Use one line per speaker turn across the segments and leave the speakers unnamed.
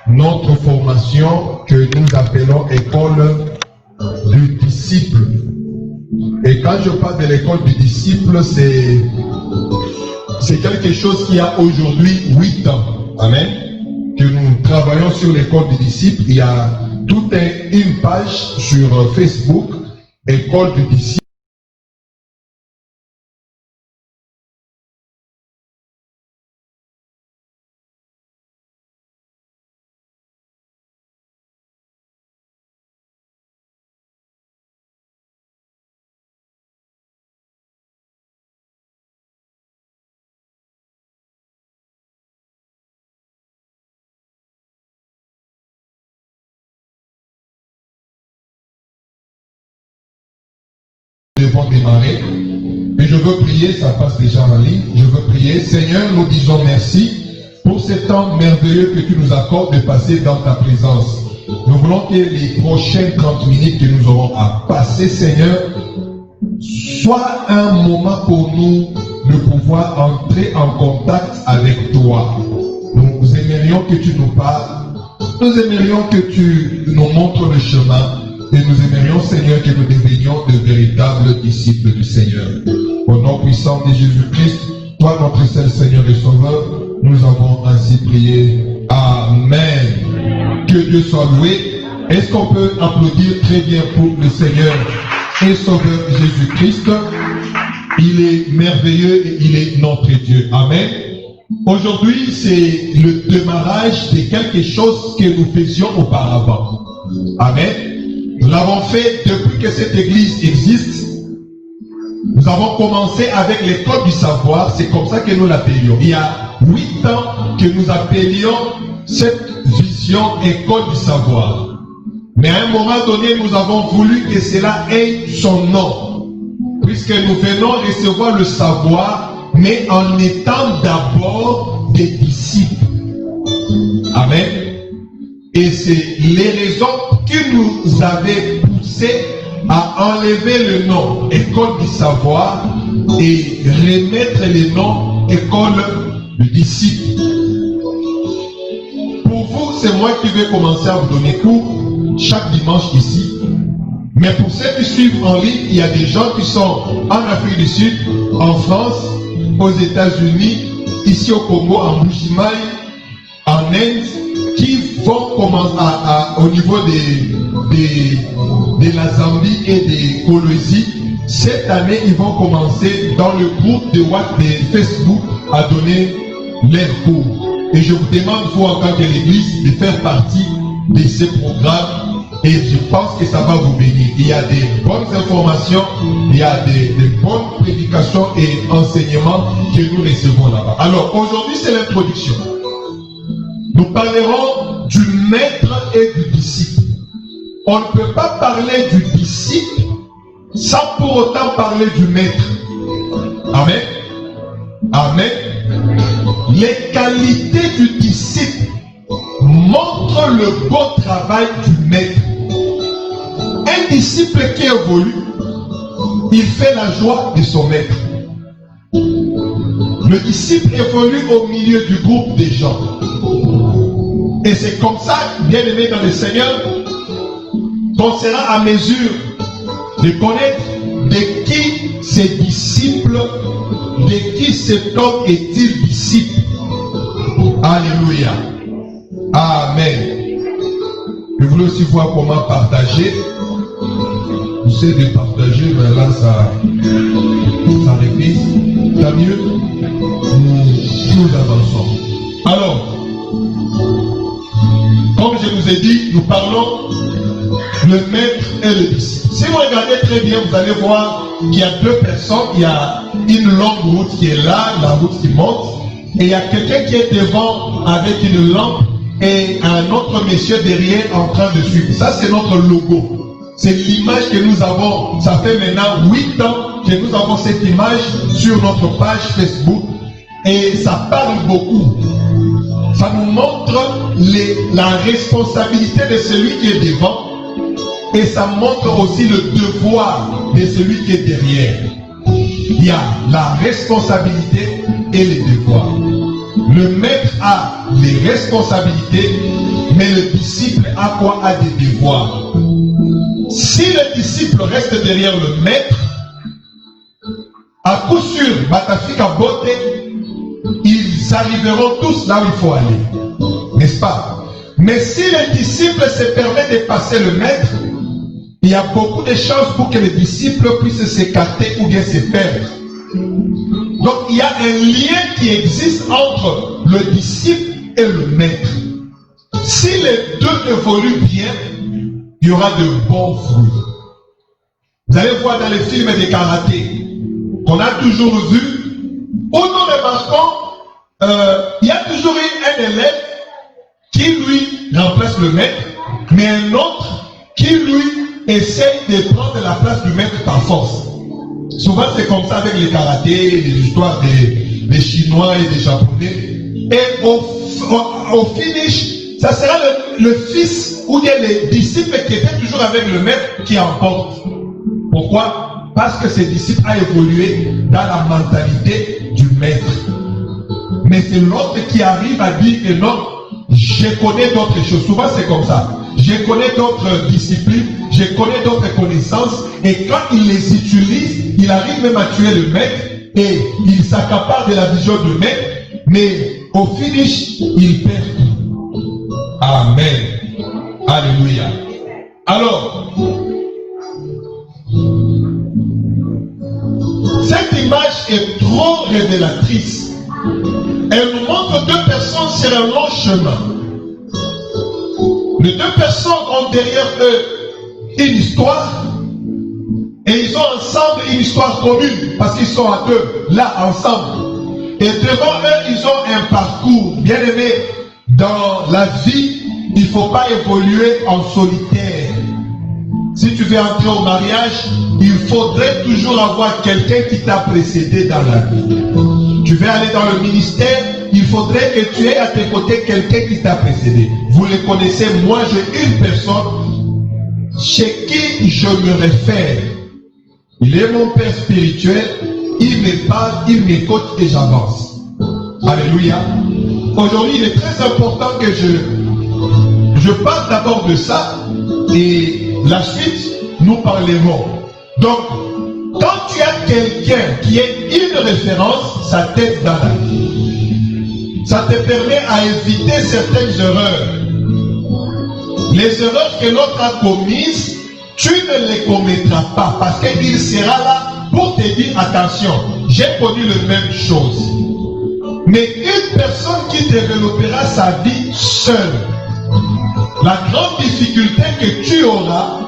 notre formation que nous appelons école du disciple. Et quand je parle de l'école du disciple, c'est quelque chose qui a aujourd'hui 8 ans. Amen. Que nous travaillons sur l'école du disciple. Il y a toute une page sur Facebook, école du disciple. Devons démarrer et je veux prier, ça passe déjà en ligne. Je veux prier. Seigneur, nous disons merci pour ce temps merveilleux que tu nous accordes de passer dans ta présence. Nous voulons que les prochaines 30 minutes que nous aurons à passer, Seigneur, soit un moment pour nous de pouvoir entrer en contact avec toi. Nous aimerions que tu nous parles, nous aimerions que tu nous montres le chemin. Et nous aimerions, Seigneur, que nous devenions de véritables disciples du Seigneur. Au nom puissant de Jésus-Christ, toi, notre seul Seigneur et Sauveur, nous avons ainsi prié. Amen. Que Dieu soit loué. Est-ce qu'on peut applaudir très bien pour le Seigneur et Sauveur Jésus-Christ? Il est merveilleux et il est notre Dieu. Amen. Aujourd'hui, c'est le démarrage de quelque chose que nous faisions auparavant. Amen. Nous l'avons fait depuis que cette église existe. Nous avons commencé avec l'école du savoir. C'est comme ça que nous l'appelions. Il y a 8 ans que nous appelions cette vision école du savoir. Mais à un moment donné, nous avons voulu que cela ait son nom. Puisque nous venons recevoir le savoir, mais en étant d'abord des disciples. Amen. Et c'est les raisons qui nous avaient poussé à enlever le nom école du savoir et remettre le nom école du disciple. Pour vous, c'est moi qui vais commencer à vous donner cours chaque dimanche ici. Mais pour ceux qui suivent en ligne, il y a des gens qui sont en Afrique du Sud, en France, aux États-Unis, ici au Congo, en Bujimaï, en Inde, qui vont commencer au niveau de la Zambie et des Colombie. Cette année, ils vont commencer dans le groupe de WhatsApp de Facebook à donner leurs cours. Et je vous demande, vous en tant que l'église, de faire partie de ces programmes. Et je pense que ça va vous bénir. Il y a des bonnes informations, il y a des bonnes prédications et enseignements que nous recevons là-bas. Alors, aujourd'hui, c'est l'introduction. Nous parlerons du maître et du disciple. On ne peut pas parler du disciple sans pour autant parler du maître. Amen. Amen. Les qualités du disciple montrent le beau travail du maître. Un disciple qui évolue, il fait la joie de son maître. Le disciple évolue au milieu du groupe des gens. Et c'est comme ça, bien aimé dans le Seigneur, qu'on sera à mesure de connaître de qui ces disciples, de qui cet homme est-il disciple. Alléluia. Amen. Je voulais aussi voir comment partager. J'essaie de partager, mais là ça répète. Tant mieux, nous avançons. Alors, comme je vous ai dit, nous parlons le maître et le disciple. Si vous regardez très bien, vous allez voir qu'il y a deux personnes. Il y a une longue route qui est là, la route qui monte. Et il y a quelqu'un qui est devant avec une lampe et un autre monsieur derrière en train de suivre. Ça, c'est notre logo. C'est l'image que nous avons. Ça fait maintenant 8 ans que nous avons cette image sur notre page Facebook. Et ça parle beaucoup. Ça nous montre la responsabilité de celui qui est devant. Et ça montre aussi le devoir de celui qui est derrière. Il y a la responsabilité et les devoirs. Le maître a les responsabilités Mais le disciple a quoi? A des devoirs. Si le disciple reste derrière le maître, à coup sûr, Batafika Bote, ils arriveront tous là où il faut aller. N'est-ce pas? Mais si le disciple se permet de passer le maître, il y a beaucoup de chances pour que le disciple puisse s'écarter ou bien se perdre. Donc il y a un lien qui existe entre le disciple et le maître. Si les deux évoluent bien, il y aura de bons fruits. Vous allez voir dans les films de karaté qu'on a toujours vu, où nous remarquons, il y a toujours eu un élève qui lui remplace le maître, mais un autre qui lui essaye de prendre la place du maître par force. Souvent c'est comme ça avec les karatés, les histoires des Chinois et des Japonais. Et au finish, ça sera le fils ou bien les disciples qui étaient toujours avec le maître qui emportent. Pourquoi? Parce que ce disciple a évolué dans la mentalité du maître. Mais c'est l'autre qui arrive à dire que non, je connais d'autres choses. Souvent c'est comme ça. Je connais d'autres disciplines, je connais d'autres connaissances, et quand il les utilise, il arrive même à tuer le maître, et il s'accapare de la vision du maître, mais au finish, il perd tout. Amen. Alléluia. Alors, cette image est trop révélatrice. Elle nous montre deux personnes sur un long chemin. Les deux personnes ont derrière eux une histoire, et ils ont ensemble une histoire commune parce qu'ils sont à deux, là ensemble. Et devant eux, ils ont un parcours. Bien aimé, dans la vie, il ne faut pas évoluer en solitaire. Si tu veux entrer au mariage, il faudrait toujours avoir quelqu'un qui t'a précédé dans la vie. Tu veux aller dans le ministère, il faudrait que tu aies à tes côtés quelqu'un qui t'a précédé. Vous le connaissez, moi j'ai une personne chez qui je me réfère. Il est mon père spirituel, il me parle, il m'écoute et j'avance. Alléluia. Aujourd'hui, il est très important que je parle d'abord de ça et la suite, nous parlerons. Donc, quand tu as quelqu'un qui est une référence, ça t'aide dans la vie. Ça te permet à éviter certaines erreurs. Les erreurs que l'autre a commises, tu ne les commettras pas parce qu'il sera là pour te dire attention, j'ai connu les mêmes choses. Mais une personne qui développera sa vie seule, la grande difficulté que tu auras,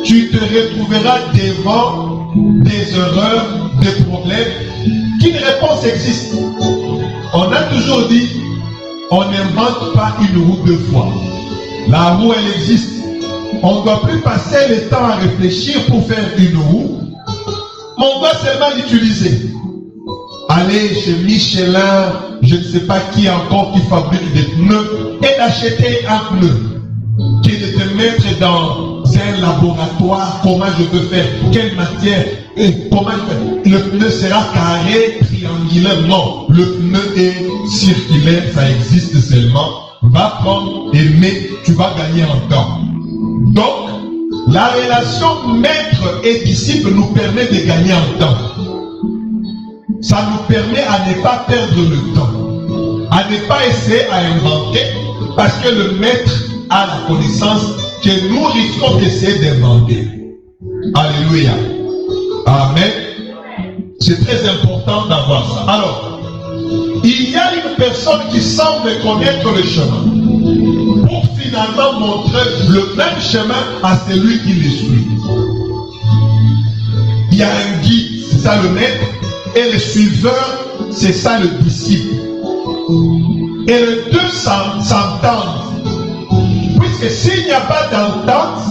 tu te retrouveras devant des erreurs, des problèmes, qu'une réponse existe. On a toujours dit, on n'invente pas une roue deux fois. La roue, elle existe. On ne doit plus passer le temps à réfléchir pour faire une roue. On doit seulement l'utiliser. Aller chez Michelin, je ne sais pas qui encore qui fabrique des pneus, et d'acheter un pneu. Qui de te mettre dans un laboratoire, comment je peux faire, quelle matière, et comment je fais. Le pneu sera carré, triangulaire. Non, le pneu est circulaire, ça existe seulement. Va prendre et mets, tu vas gagner en temps. Donc, la relation maître et disciple nous permet de gagner en temps. Ça nous permet à ne pas perdre le temps, à ne pas essayer à inventer, parce que le maître a la connaissance que nous risquons d'essayer d'inventer. Alléluia. Amen. C'est très important d'avoir ça. Alors, il y a une personne qui semble connaître le chemin pour finalement montrer le même chemin à celui qui le suit. Il y a un guide, c'est ça le maître, et le suiveur, c'est ça le disciple. Et les deux s'entendent. Puisque s'il n'y a pas d'entente,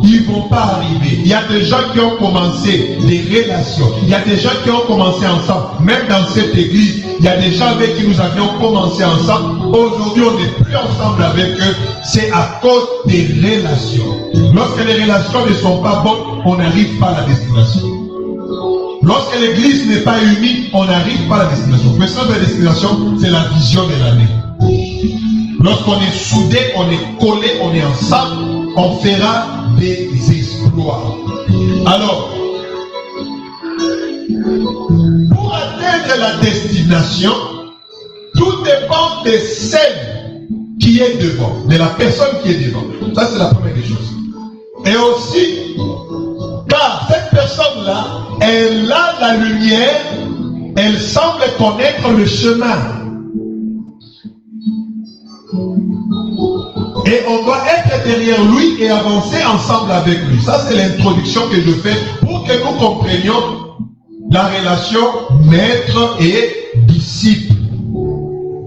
ils ne vont pas arriver. Il y a des gens qui ont commencé des relations. Il y a des gens qui ont commencé ensemble. Même dans cette église, il y a des gens avec qui nous avions commencé ensemble. Aujourd'hui, on n'est plus ensemble avec eux. C'est à cause des relations. Lorsque les relations ne sont pas bonnes, on n'arrive pas à la destination. Lorsque l'église n'est pas unie, on n'arrive pas à la destination. Mais ça, la destination, c'est la vision de l'année. lorsqu'on est soudé, on est collé, on est ensemble, on fera des exploits. Alors, pour atteindre la destination, tout dépend de celle qui est devant, de la personne qui est devant. Ça, c'est la première des choses. Et aussi, car cette personne-là, elle a la lumière, elle semble connaître le chemin. Et on doit être derrière lui et avancer ensemble avec lui. Ça, c'est l'introduction que je fais pour que nous comprenions la relation maître et disciple.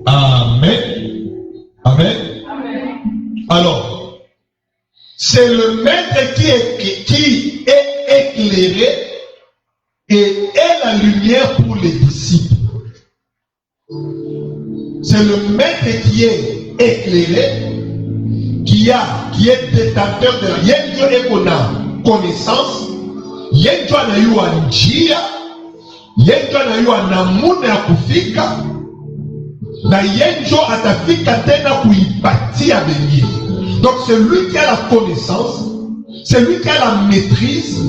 Amen. Amen. Alors, c'est le maître qui est éclairé et est la lumière pour les disciples. C'est le maître qui est éclairé, qui est détenteur de yenjo ekona connaissance, yenjo anayua njia, yenjo anayua namuna ya kufika, na yenjo atafika tena kuipatia wengine. Donc c'est lui qui a la connaissance, c'est lui qui a la maîtrise,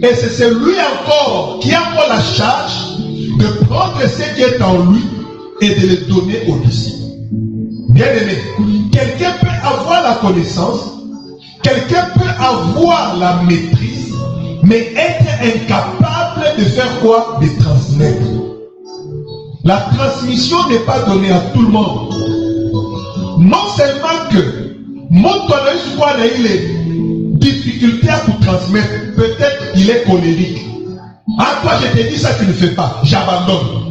et c'est celui encore qui a pour la charge de prendre ce qui est en lui et de le donner aux disciples. Bien aimé, quelqu'un peut avoir la connaissance, quelqu'un peut avoir la maîtrise, mais être incapable de faire quoi? De transmettre. La transmission n'est pas donnée à tout le monde. Non seulement que mon tonnerre a eu les difficultés à vous transmettre, peut-être il est colérique. Ah, toi je te dis ça, tu ne fais pas, j'abandonne.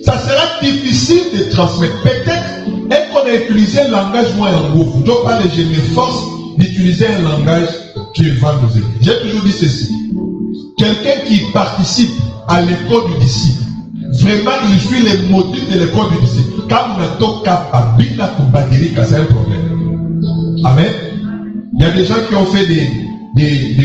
Ça sera difficile de transmettre. Peut-être qu'on a utilisé un langage moins en gros. Donc, je m'efforce d'utiliser un langage qui est vendredi. J'ai toujours dit ceci. Quelqu'un qui participe à l'école du disciple, vraiment, il suit les motifs de l'école du disciple. Quand on a tout capable, c'est un problème. Amen. Il y a des gens qui ont fait des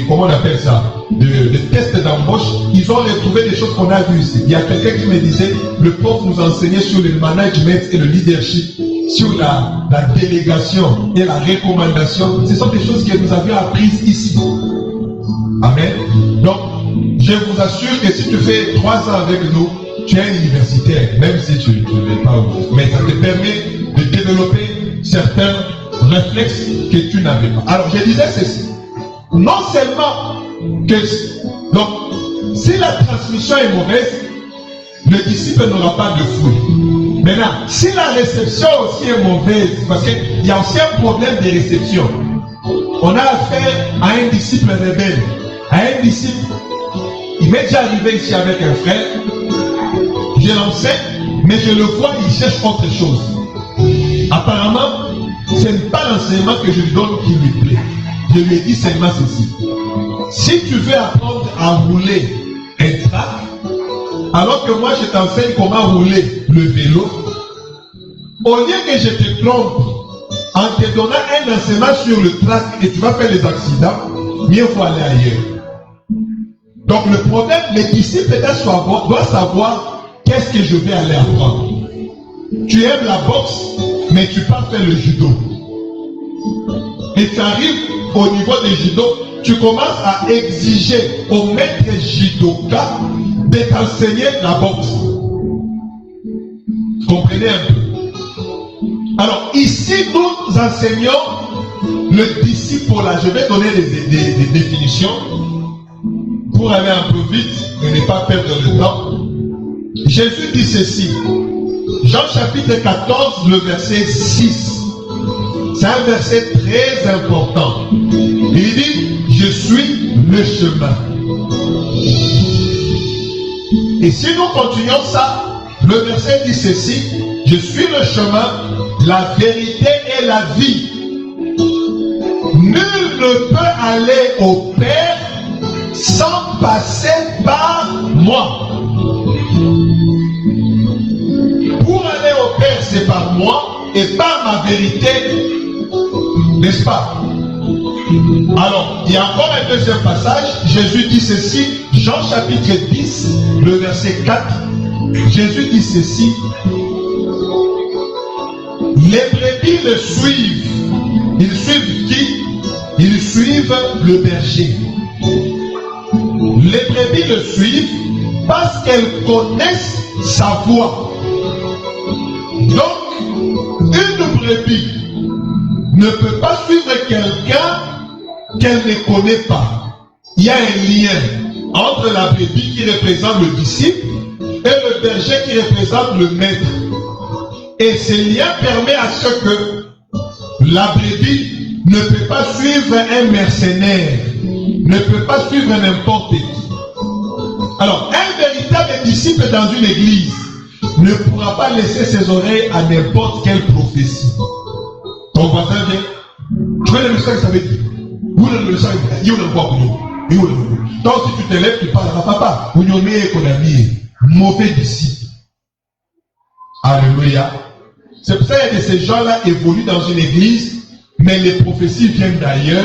comment on appelle ça, des tests d'embauche. Ils ont retrouvé des choses qu'on a vues ici. Il y a quelqu'un qui me disait, le prof nous enseignait sur le management et le leadership, sur la délégation et la recommandation. Ce sont des choses que nous avions apprises ici. Amen. Donc, je vous assure que si tu fais 3 ans avec nous, tu es un universitaire, même si tu ne l'es pas. Mais ça te permet de développer certains réflexes que tu n'avais pas. Alors, je disais ceci. Non seulement que, donc, si la transmission est mauvaise, le disciple n'aura pas de fruit. Maintenant, si la réception aussi est mauvaise, parce qu'il y a aussi un problème de réception, on a affaire à un disciple rebelle, à un disciple. Il m'est déjà arrivé ici avec un frère, je l'enseigne, mais je le vois, il cherche autre chose. Apparemment, ce n'est pas l'enseignement que je lui donne qui lui plaît. Je lui ai dit seulement ceci. Si tu veux apprendre à rouler un track, alors que moi je t'enseigne comment rouler le vélo, au lieu que je te trompe en te donnant un enseignement sur le track et tu vas faire des accidents, mieux faut aller ailleurs. Donc le problème, les disciples doivent savoir qu'est-ce que je vais aller apprendre. Tu aimes la boxe, mais tu pars faire le judo. Et tu arrives au niveau du judo, tu commences à exiger au maître judoka de t'enseigner la boxe. Comprenez un peu. Alors ici, nous enseignons le disciple. Je vais donner des définitions pour aller un peu vite et ne pas perdre le temps. Jésus dit ceci. Jean chapitre 14, le verset 6. C'est un verset très important. Il dit, je suis le chemin. Et si nous continuons ça, le verset dit ceci, je suis le chemin, la vérité et la vie. Nul ne peut aller au Père sans passer par moi. Pour aller au Père, c'est par moi et par ma vérité. N'est-ce pas? Alors, il y a encore un deuxième passage. Jésus dit ceci, Jean chapitre 10, le verset 4. Jésus dit ceci. Les brebis brebis le suivent. Ils suivent qui? Ils suivent le berger. Les brebis le suivent parce qu'elles connaissent sa voix. Donc, une brebis ne peut pas suivre quelqu'un qu'elle ne connaît pas. Il y a un lien entre la brebis qui représente le disciple et le berger qui représente le maître. Et ce lien permet à ce que la brebis ne peut pas suivre un mercenaire, ne peut pas suivre n'importe qui. Alors, un véritable disciple dans une église ne pourra pas laisser ses oreilles à n'importe quelle prophétie. Ton voisin vient, tu vois le message que ça veut dire. Où le message il y a le voix pour nous. Donc, si tu te lèves, tu parles à papa. Mauvais disciple. Alléluia. C'est pour ça que ces gens-là évoluent dans une église, mais les prophéties viennent d'ailleurs,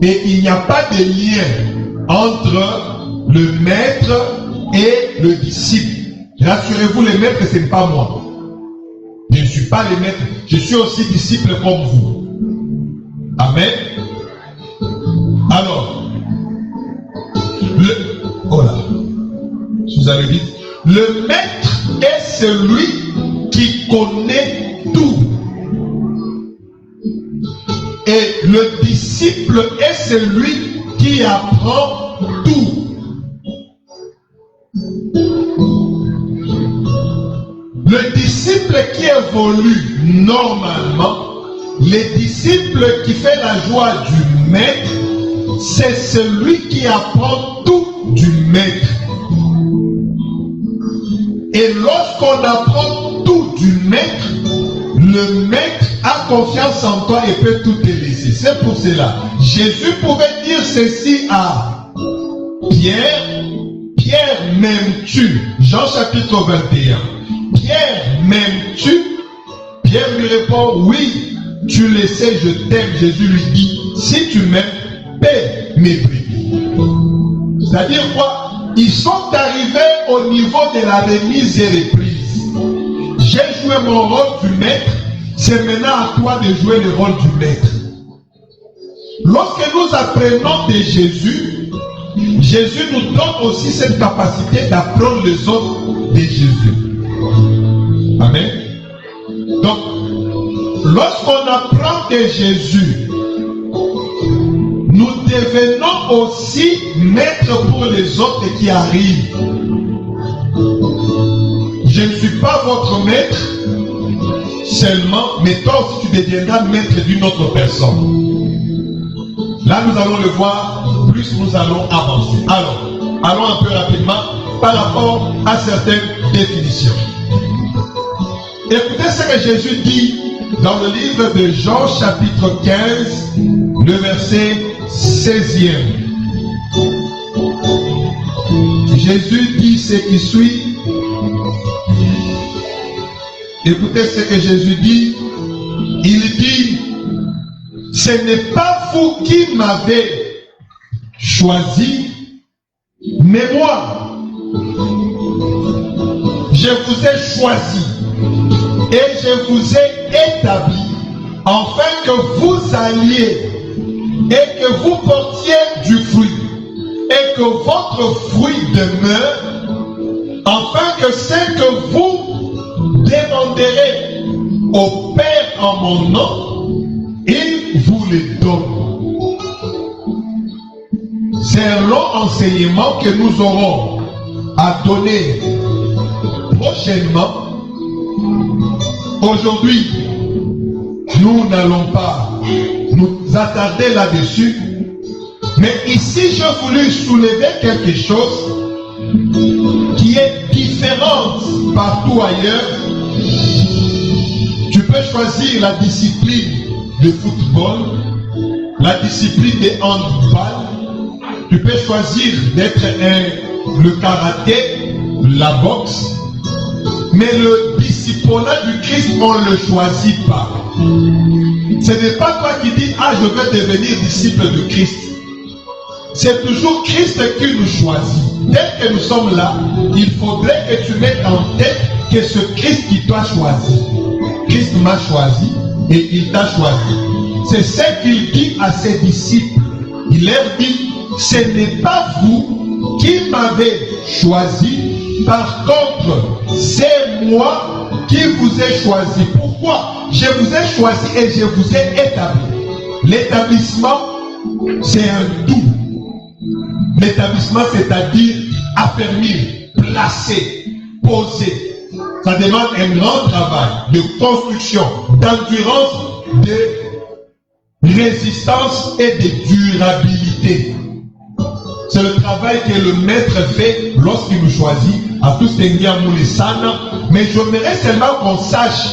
et il n'y a pas de lien entre le maître et le disciple. Rassurez-vous, les maîtres, ce n'est pas moi. Je ne suis pas le maître, je suis aussi disciple comme vous. Amen. Alors, vous avez dit, le maître est celui qui connaît tout. Et le disciple est celui qui apprend tout. Le disciple qui évolue normalement, le disciple qui fait la joie du maître, c'est celui qui apprend tout du maître. Et lorsqu'on apprend tout du maître, le maître a confiance en toi et peut tout te laisser. C'est pour cela. Jésus pouvait dire ceci à Pierre. Pierre, m'aimes-tu? Jean chapitre 21. Pierre, m'aimes-tu? Pierre lui répond, oui, tu le sais, je t'aime. Jésus lui dit, si tu m'aimes, paie mes brebis. C'est-à-dire quoi? Ils sont arrivés au niveau de la remise et reprise. J'ai joué mon rôle du maître, c'est maintenant à toi de jouer le rôle du maître. Lorsque nous apprenons de Jésus, Jésus nous donne aussi cette capacité d'apprendre les autres de Jésus. Amen. Donc, lorsqu'on apprend de Jésus, nous devenons aussi maîtres pour les autres qui arrivent. Je ne suis pas votre maître seulement, mais toi aussi tu deviendras maître d'une autre personne. Là nous allons le voir, plus nous allons avancer. Alors, allons un peu rapidement par rapport à certaines définitions. Écoutez ce que Jésus dit dans le livre de Jean chapitre 15, le verset 16e. Jésus dit ce qui suit. Écoutez ce que Jésus dit. Il dit, ce n'est pas vous qui m'avez choisi, mais moi. Je vous ai choisi et je vous ai établi afin que vous alliez et que vous portiez du fruit et que votre fruit demeure, afin que ce que vous demanderez au Père en mon nom, il vous le donne. C'est un long enseignement que nous aurons à donner prochainement. Aujourd'hui, nous n'allons pas nous attarder là-dessus, mais ici j'ai voulu soulever quelque chose qui est différent partout ailleurs. Tu peux choisir la discipline de football, la discipline de handball, tu peux choisir d'être le karaté, la boxe, mais le discipulat du Christ, on ne le choisit pas. Ce n'est pas toi qui dis, ah, je veux devenir disciple de Christ. C'est toujours Christ qui nous choisit. Dès que nous sommes là, il faudrait que tu mettes en tête que ce Christ qui t'a choisi. Christ m'a choisi, et il t'a choisi. C'est ce qu'il dit à ses disciples. Il leur dit, ce n'est pas vous qui m'avez choisi, par contre, c'est moi qui vous ai choisi. Pourquoi? Je vous ai choisi et je vous ai établi. L'établissement, c'est un tout. L'établissement, c'est-à-dire affermir, placer, poser. Ça demande un grand travail de construction, d'endurance, de résistance et de durabilité. C'est le travail que le maître fait lorsqu'il nous choisit à tous les sana. Mais j'aimerais seulement qu'on sache,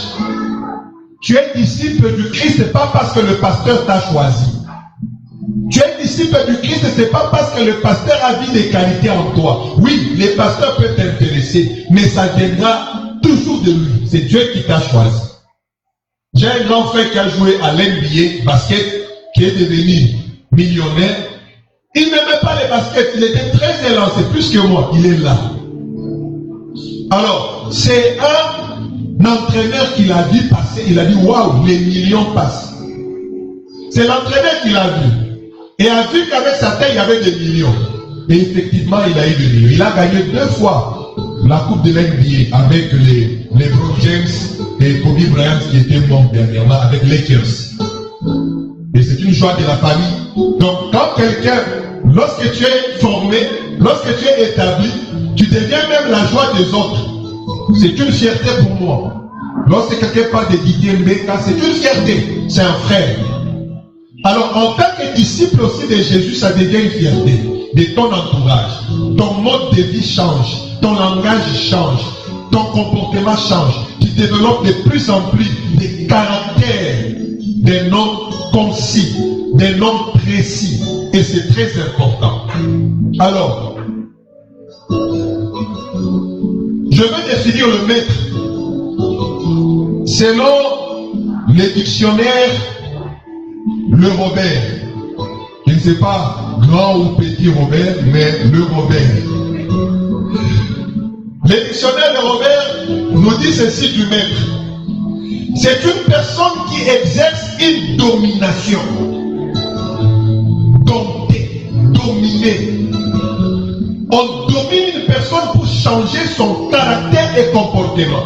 tu es disciple du Christ, ce n'est pas parce que le pasteur t'a choisi. Tu es disciple du Christ, ce n'est pas parce que le pasteur a vu des qualités en toi. Oui, les pasteurs peuvent t'intéresser, mais ça viendra toujours de lui. C'est Dieu qui t'a choisi. J'ai un grand frère qui a joué à l'NBA basket, qui est devenu millionnaire. Il n'aimait pas les baskets, il était très élancé, plus que moi, il est là. Alors, c'est un entraîneur qui l'a vu passer, il a dit, waouh, les millions passent. C'est l'entraîneur qui l'a vu. Et a vu qu'avec sa taille, il y avait des millions. Et effectivement, il a eu des millions. Il a gagné 2 fois la coupe de l'NBA avec les LeBron James et Kobe Bryant qui étaient morts dernièrement avec Lakers. Et c'est une joie de la famille. Donc, quand quelqu'un, lorsque tu es formé, lorsque tu es établi, tu deviens même la joie des autres. C'est une fierté pour moi. Lorsque quelqu'un parle de Didier Mbeka, c'est une fierté. C'est un frère. Alors, en tant que disciple aussi de Jésus, ça devient une fierté de ton entourage. Ton mode de vie change, ton langage change, ton comportement change. Tu développes de plus en plus des caractères d'un homme concis, d'un homme précis. Et c'est très important. Alors, je vais définir le maître selon le dictionnaire Le Robert. Je ne sais pas grand ou petit Robert, mais le Robert. Le dictionnaire de Robert nous dit ceci du maître. C'est une personne qui exerce une domination. Dompter, dominer. On domine une personne pour changer son caractère et comportement.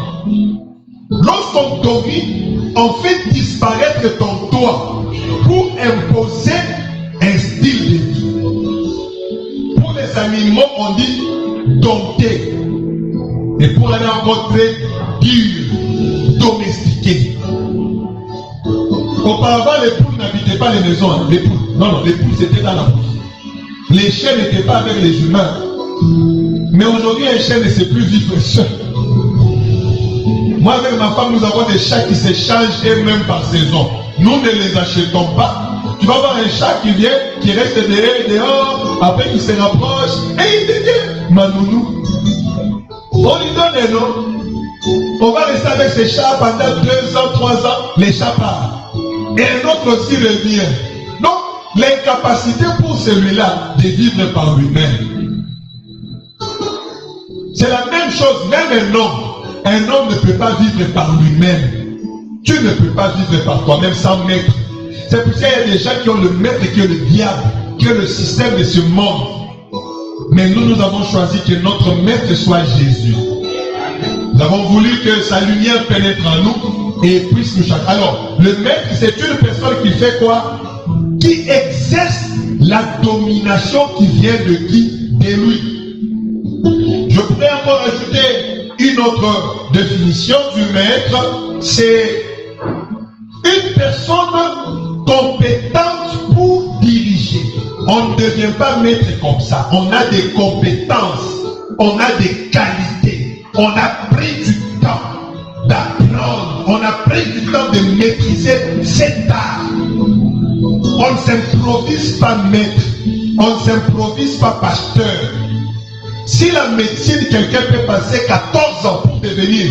Lorsqu'on domine, on fait disparaître ton toi pour imposer un style de vie. Pour les animaux, on dit dompter. Et pour aller encore très dur, domestiquer. Auparavant, les poules n'habitaient pas les maisons. Les poules. Non, les poules c'était dans la pousse. Les chiens n'étaient pas avec les humains. Mais aujourd'hui, un chien ne sait plus vivre seul. Moi, avec ma femme, nous avons des chats qui se changent eux-mêmes par saison. Nous ne les achetons pas. Tu vas voir un chat qui vient, qui reste dehors, après il se rapproche, et il devient manounou. On lui donne un nom. On va rester avec ces chats pendant 2 ans, 3 ans, les chats partent. Et un autre aussi revient. Donc, l'incapacité pour celui-là de vivre par lui-même. C'est la même chose, même un homme. Un homme ne peut pas vivre par lui-même. Tu ne peux pas vivre par toi-même sans maître. C'est pour ça qu'il y a des gens qui ont le maître, qui est le diable, qui est le système de ce monde. Mais nous avons choisi que notre maître soit Jésus. Nous avons voulu que sa lumière pénètre en nous et puisse nous changer. Alors, le maître, c'est une personne qui fait quoi? Qui exerce la domination qui vient de qui? De lui. Je pourrais encore ajouter une autre définition du maître. C'est une personne compétente pour diriger. On ne devient pas maître comme ça. On a des compétences, on a des qualités. On a pris du temps d'apprendre. On a pris du temps de maîtriser cet art. On ne s'improvise pas maître. On ne s'improvise pas pasteur. Si la médecine, quelqu'un peut passer 14 ans pour devenir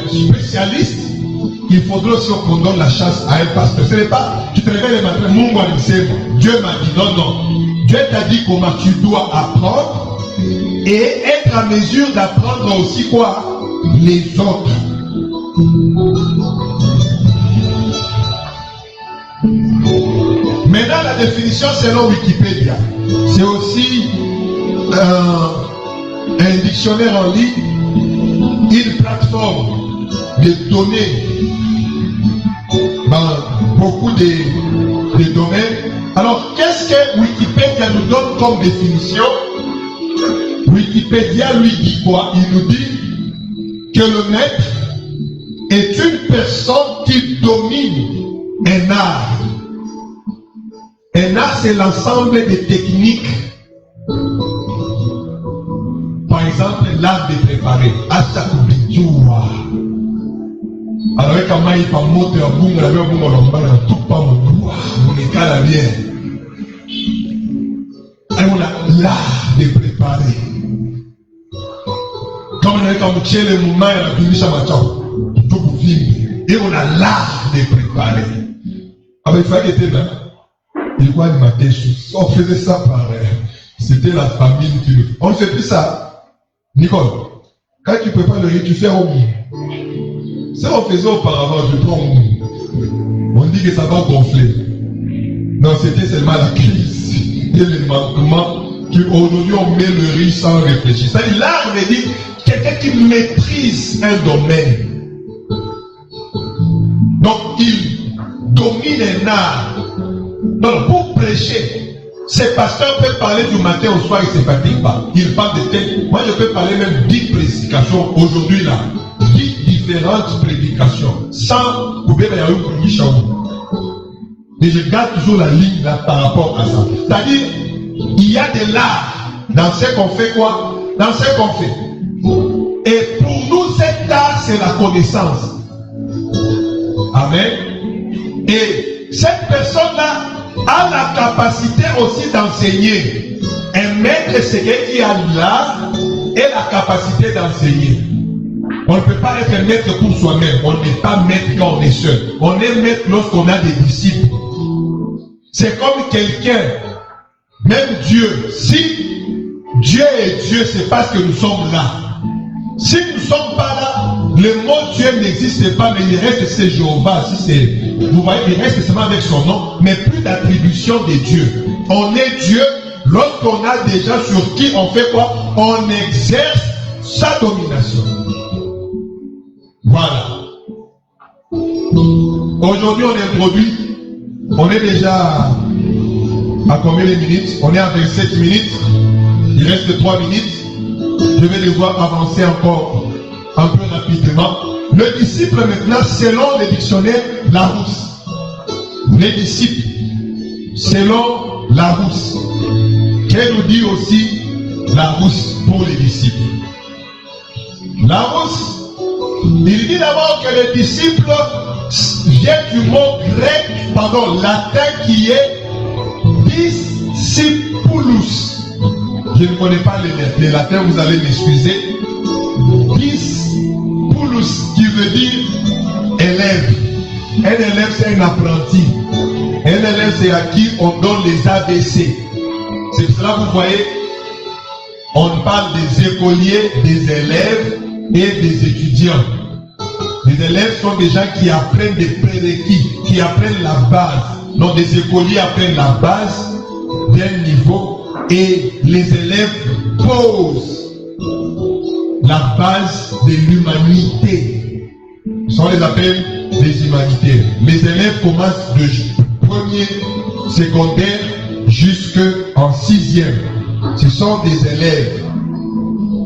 spécialiste, il faudrait aussi qu'on donne la chance à un pasteur. Ce n'est pas, tu te réveilles le matin, Dieu m'a dit, non, non. Dieu t'a dit comment tu dois apprendre et être à mesure d'apprendre aussi quoi? Les autres. Maintenant, la définition selon Wikipédia, c'est aussi un dictionnaire en ligne, une plateforme de données dans beaucoup de domaines. Alors, qu'est-ce que Wikipédia nous donne comme définition? Wikipédia lui dit quoi? Il nous dit que le maître est une personne qui domine un art. Un art, c'est l'ensemble des techniques. Par exemple, l'art de préparer. Achakubitua. Alors, quand il va monter à boum, la boum, on va tout pas mon doigt. On est calme bien. Et on a l'art de préparer. Comme on a comme chez les mouvements, il a fini ça maintenant. Et on a l'art de préparer. Avec ça qui était là. Il voit le matin, on faisait ça pareil. C'était la famille qui le. On ne fait plus ça. Nicole, quand tu prépares le riz, tu fais au mou. Ça on faisait auparavant, je prends au mou. On dit que ça va gonfler. Non, c'était seulement la crise et le manquement qu'aujourd'hui on met le riz sans réfléchir. Ça dit, l'art veut dire quelqu'un qui maîtrise un domaine. Donc il domine un art. Donc pour prêcher, ces pasteurs peuvent parler du matin au soir, ils ne se fatiguent pas. Ils parlent de tel. Moi je peux parler même 10 prédications aujourd'hui là. 10 différentes prédications. Sans couper la roue du chameau. Et je garde toujours la ligne là par rapport à ça. C'est-à-dire, il y a de l'art dans ce qu'on fait quoi? Dans ce qu'on fait. Et pour nous, cet art, c'est la connaissance. Amen. Et cette personne-là a la capacité aussi d'enseigner. Un maître, c'est quelqu'un qui a l'art et la capacité d'enseigner. On ne peut pas être maître pour soi-même. On n'est pas maître quand on est seul. On est maître lorsqu'on a des disciples. C'est comme quelqu'un, même Dieu. Si Dieu est Dieu, c'est parce que nous sommes là. Si nous ne sommes pas là, le mot Dieu n'existe pas, mais il reste c'est Jéhovah. Si c'est, vous voyez, il reste seulement avec son nom, mais plus d'attribution de Dieu. On est Dieu lorsqu'on a déjà sur qui on fait quoi? On exerce sa domination. Voilà. Aujourd'hui, on introduit. On est déjà à combien de minutes? On est à 27 minutes. Il reste 3 minutes. Je vais devoir avancer encore un peu rapidement. Le disciple maintenant, selon le dictionnaire Larousse. Les disciples, selon Larousse. Qu'elle nous dit aussi Larousse pour les disciples. Larousse, il dit d'abord que les disciples vient du mot grec, latin qui est discipulus. Je ne connais pas les latins, vous allez m'excuser. Discipulus qui veut dire élève. Un élève c'est un apprenti. Un élève c'est à qui on donne les ABC. C'est pour cela que vous voyez, on parle des écoliers, des élèves et des étudiants. Les élèves sont des gens qui apprennent des prérequis, qui apprennent la base. Donc les écoliers apprennent la base d'un niveau et les élèves posent la base de l'humanité. On les appelle les humanitaires. Les élèves commencent de premier, secondaire jusqu'en 6e. Ce sont des élèves.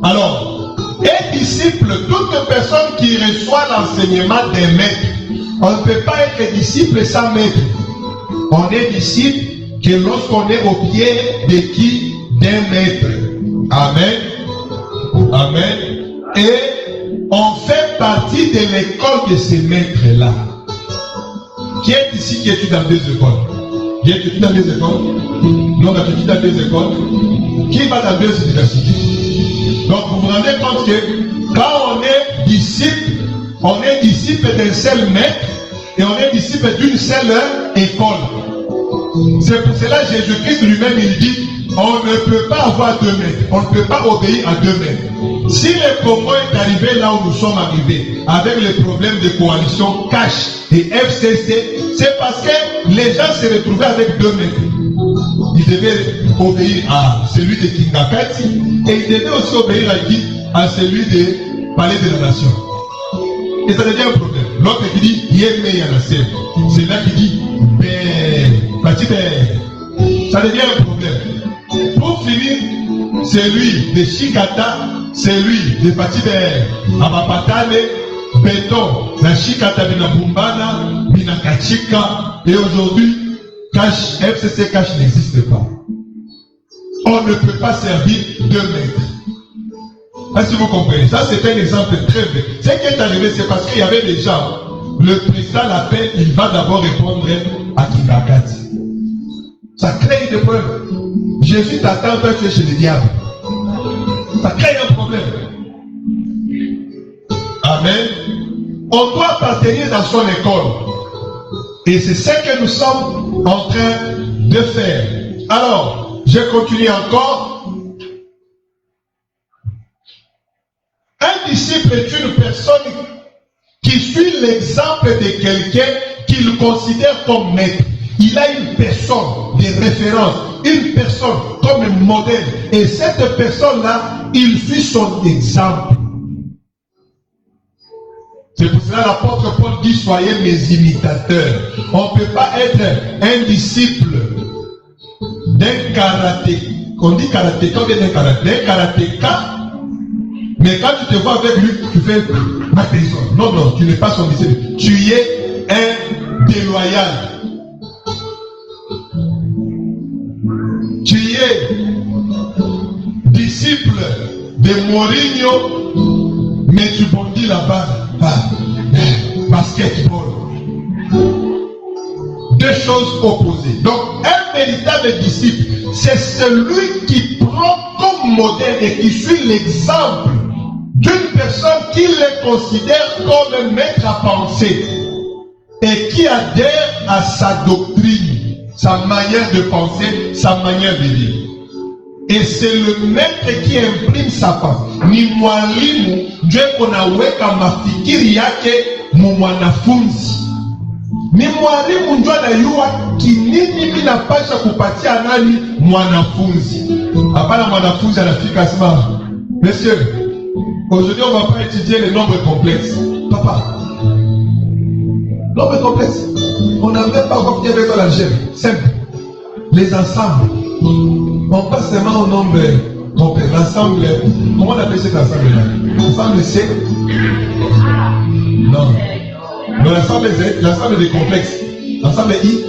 Alors, un disciple, toute personne qui reçoit l'enseignement d'un maître, on ne peut pas être disciple sans maître. On est disciple que lorsqu'on est au pied de qui? D'un maître. Amen. Amen. Et on fait partie de l'école de ces maîtres-là. Qui est ici qui étudie dans 2 écoles? Qui étudie dans 2 écoles? Non, qui étudie dans 2 écoles? Qui va dans 2 universités? Donc vous vous rendez compte que quand on est disciple d'un seul maître et on est disciple d'une seule école. C'est pour cela que Jésus-Christ lui-même il dit, on ne peut pas avoir 2 maîtres, on ne peut pas obéir à 2 maîtres. Si le Congo est arrivé là où nous sommes arrivés, avec les problèmes de coalition Cash et FCC, c'est parce que les gens se retrouvaient avec 2 maîtres. Ils devaient obéir à celui de Kingakati et ils devaient aussi obéir à celui du Palais de la Nation. Et ça devient un problème. L'autre qui dit Yémé Yanasem, c'est là qui dit ça devient un problème. Pour finir, c'est lui de Chikata, c'est lui de Patibé, Abapatane, Béton, la Chikata Binabumbana, Binakachika, et aujourd'hui, Cash, FCC Cash n'existe pas. On ne peut pas servir 2 mètres. Est-ce que vous comprenez? Ça, c'est un exemple très bien. Ce qui est arrivé, c'est parce qu'il y avait des gens. Le président l'appelle, il va d'abord répondre à Kingakati. Ça crée des problèmes. Jésus t'attend, toi tu es chez le diable. Ça crée un problème. Amen. On doit appartenir dans son école. Et c'est ce que nous sommes en train de faire. Alors, je continue encore. Un disciple est une personne qui suit l'exemple de quelqu'un qu'il considère comme maître. Il a une personne de référence, une personne comme un modèle. Et cette personne-là, il suit son exemple. C'est pour cela l'apôtre Paul dit, soyez mes imitateurs. On ne peut pas être un disciple d'un karatéka. On dit karatéka ou bien d'un karatéka. Mais quand tu te vois avec lui, tu fais ma prison. Non, non, tu n'es pas son disciple. Tu es un déloyal. Tu es disciple de Mourinho, mais tu bondis là-bas. Basketball. 2 choses opposées. Donc, un véritable disciple, c'est celui qui prend comme modèle et qui suit l'exemple d'une personne qui le considère comme un maître à penser et qui adhère à sa doctrine, sa manière de penser, sa manière de vivre. Et c'est le maître qui imprime sa pensée. Ni mwalimu ndiye kunaweka mafikiri yake mu mwanafunzi. Ni mwalimu ndiye anayua kinini minapasha kupatia nani mwanafunzi. Hapana mwanafunzi anafika asema, monsieur, aujourd'hui on va pas étudier les nombres complexes. Papa, nombre complexe, on n'a même pas encore fini avec l'algèbre. Simple. Les ensembles. On passe seulement au nombre complet. L'ensemble, comment on appelle cet ensemble-là? L'ensemble c'est... Non. Non, l'ensemble c'est l'ensemble des complexes. L'ensemble I.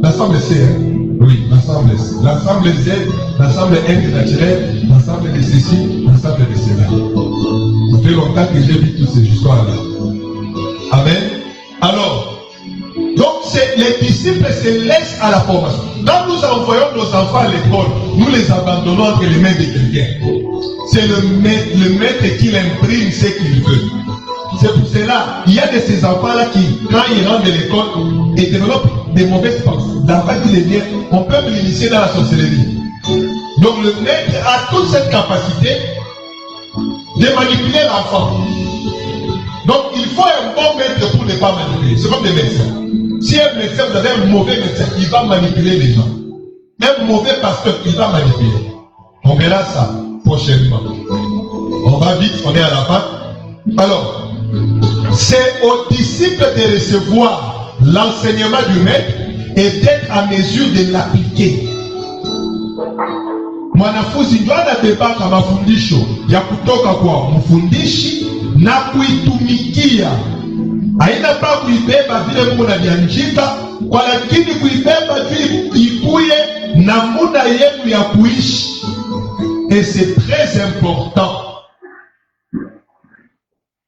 L'ensemble C. Hein? Oui, l'ensemble C. L'ensemble Z, l'ensemble N naturel, l'ensemble de ceci, l'ensemble de cela. Ça fait longtemps que j'ai vu toutes ces histoires-là. Amen. Alors, donc les disciples se laissent à la formation. Quand nous envoyons nos enfants à l'école, nous les abandonnons entre les mains de quelqu'un. C'est le maître qui l'imprime ce qu'il veut. C'est pour cela, il y a de ces enfants-là qui, quand ils rentrent de l'école, et développent des mauvaises pensées. L'enfant qui les vient, on peut l'initier dans la sorcellerie. Donc le maître a toute cette capacité de manipuler l'enfant. Donc il faut un bon maître pour ne pas manipuler. C'est comme des médecins. Si un médecin, vous avez un mauvais médecin, il va manipuler les gens. Un mauvais pasteur, il va manipuler. On verra ça prochainement. On va vite, on est à la fin. Alors, c'est aux disciples de recevoir l'enseignement du maître et d'être à mesure de l'appliquer. Mwanafunzi ndio anabebaka mafundisho ya kutoka kwa mfundishi na kuitumikia. Haina pa kuibeba vile Mungu anaviandika, kwa lakini kuibeba vile ikuye na muda yenu ya kuishi. Et c'est très important.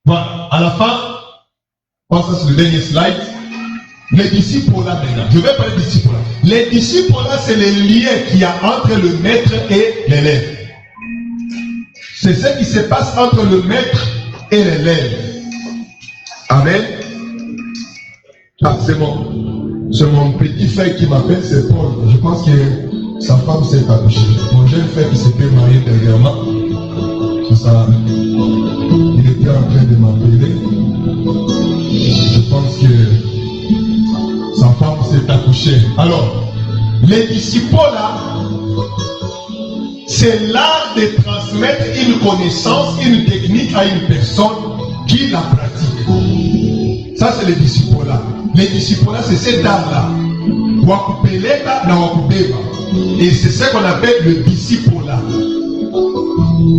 Voilà, à la fin, on passe sur le dernier slide. Les disciples là maintenant, je vais parler des disciples là. Les disciples là, c'est le lien qu'il y a entre le maître et l'élève. C'est ce qui se passe entre le maître et l'élève. Amen. Ah, c'est mon petit frère qui m'appelle, c'est Paul. Je pense que sa femme s'est accouchée. Mon jeune frère qui s'était marié dernièrement. Ça, il était en train de m'appeler. Je pense que sa femme s'est accouchée. Alors, les disciples là, c'est l'art de transmettre une connaissance, une technique à une personne qui la pratique. Ça, c'est les disciples là. Les disciples là, c'est cet art là. Et c'est ce qu'on appelle le disciple là.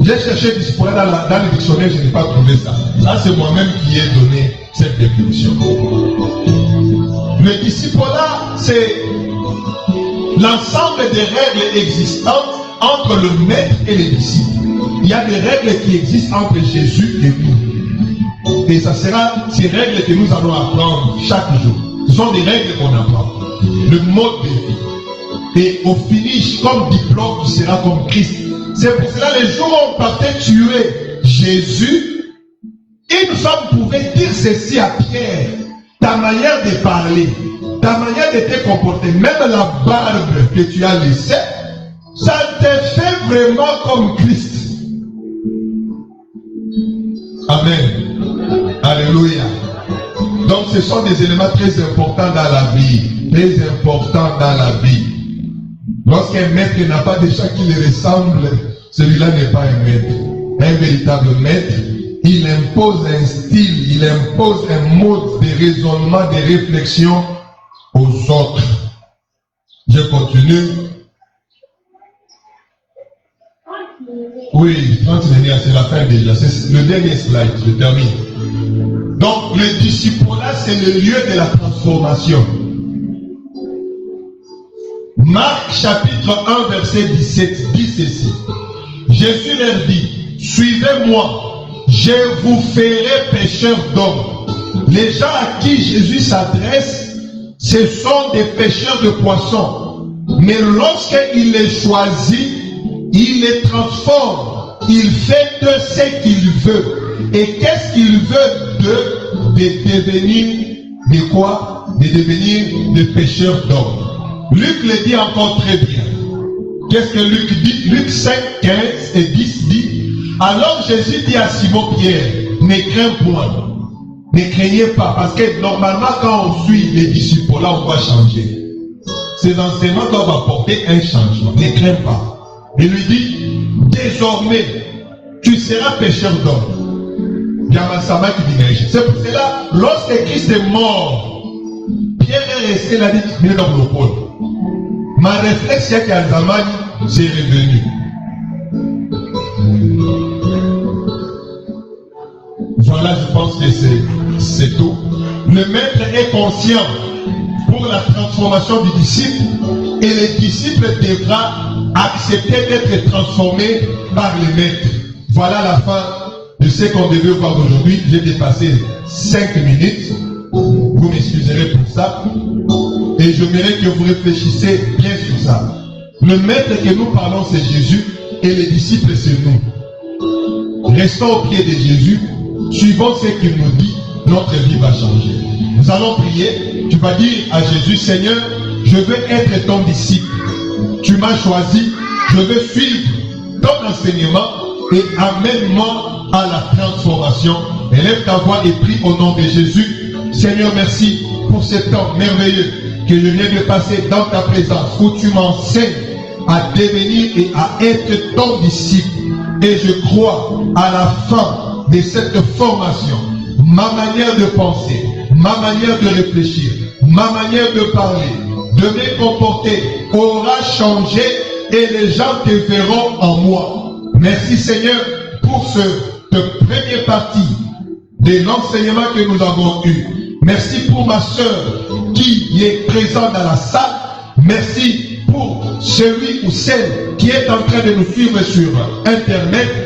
J'ai cherché disciple là dans le dictionnaire, je n'ai pas trouvé ça. Ça, c'est moi-même qui ai donné cette définition. Le disciple là, c'est l'ensemble des règles existantes entre le maître et les disciples. Il y a des règles qui existent entre Jésus et nous. Et ça sera ces règles que nous allons apprendre chaque jour. Ce sont des règles qu'on apprend. Le mode de vie. Et au finish, comme diplôme, tu seras comme Christ. C'est pour cela les jours où on partait tuer Jésus, une femme pouvait dire ceci à Pierre. Ta manière de parler, ta manière de te comporter, même la barbe que tu as laissée, ça te fait vraiment comme Christ. Amen. Alléluia. Donc ce sont des éléments très importants dans la vie. Très importants dans la vie. Lorsqu'un maître n'a pas de gens qui le ressemblent, celui-là n'est pas un maître. Un véritable maître, il impose un style, il impose un mode de raisonnement, de réflexion aux autres. Je continue. Oui, 30 minutes, c'est la fin déjà. C'est le dernier slide, je termine. Donc, le disciple-là, c'est le lieu de la transformation. Marc chapitre 1, verset 17 dit ceci. Jésus leur dit, suivez-moi, je vous ferai pécheurs d'hommes. Les gens à qui Jésus s'adresse, ce sont des pêcheurs de poissons. Mais lorsqu'il les choisit, il les transforme. Il fait de ce qu'il veut. Et qu'est-ce qu'il veut de devenir de quoi? De devenir des pêcheurs d'hommes. Luc le dit encore très bien. Qu'est-ce que Luc dit? Luc 5, 15 et 10 dit. Alors Jésus dit à Simon Pierre, ne crains point. Ne craignez pas. Parce que normalement quand on suit les disciples là, on va changer. Ces enseignements doivent apporter un changement. Ne crains pas. Il lui dit, désormais, tu seras pécheur d'hommes. C'est pour cela, lorsque Christ est mort, Pierre est resté là, dit, mais dans le pôle. Ma réflexion c'est qu'Alzamani c'est revenu. Voilà, je pense que c'est tout. Le maître est conscient pour la transformation du disciple et le disciple devra accepter d'être transformé par le maître. Voilà la fin de ce qu'on devait voir aujourd'hui. J'ai dépassé 5 minutes. Vous m'excuserez pour ça. Et je voudrais que vous réfléchissiez bien sur ça. Le maître que nous parlons, c'est Jésus. Et les disciples, c'est nous. Restons au pied de Jésus. Suivons ce qu'il nous dit. Notre vie va changer. Nous allons prier. Tu vas dire à Jésus, Seigneur, je veux être ton disciple. Tu m'as choisi. Je veux suivre ton enseignement et amène-moi à la transformation. Élève ta voix et prie au nom de Jésus. Seigneur, merci pour ce temps merveilleux que je viens de passer dans ta présence, où tu m'enseignes à devenir et à être ton disciple. Et je crois à la fin de cette formation, ma manière de penser, ma manière de réfléchir, ma manière de parler, de me comporter aura changé et les gens te verront en moi. Merci Seigneur pour cette première partie de l'enseignement que nous avons eu. Merci pour ma soeur qui est présente dans la salle. Merci pour celui ou celle qui est en train de nous suivre sur Internet.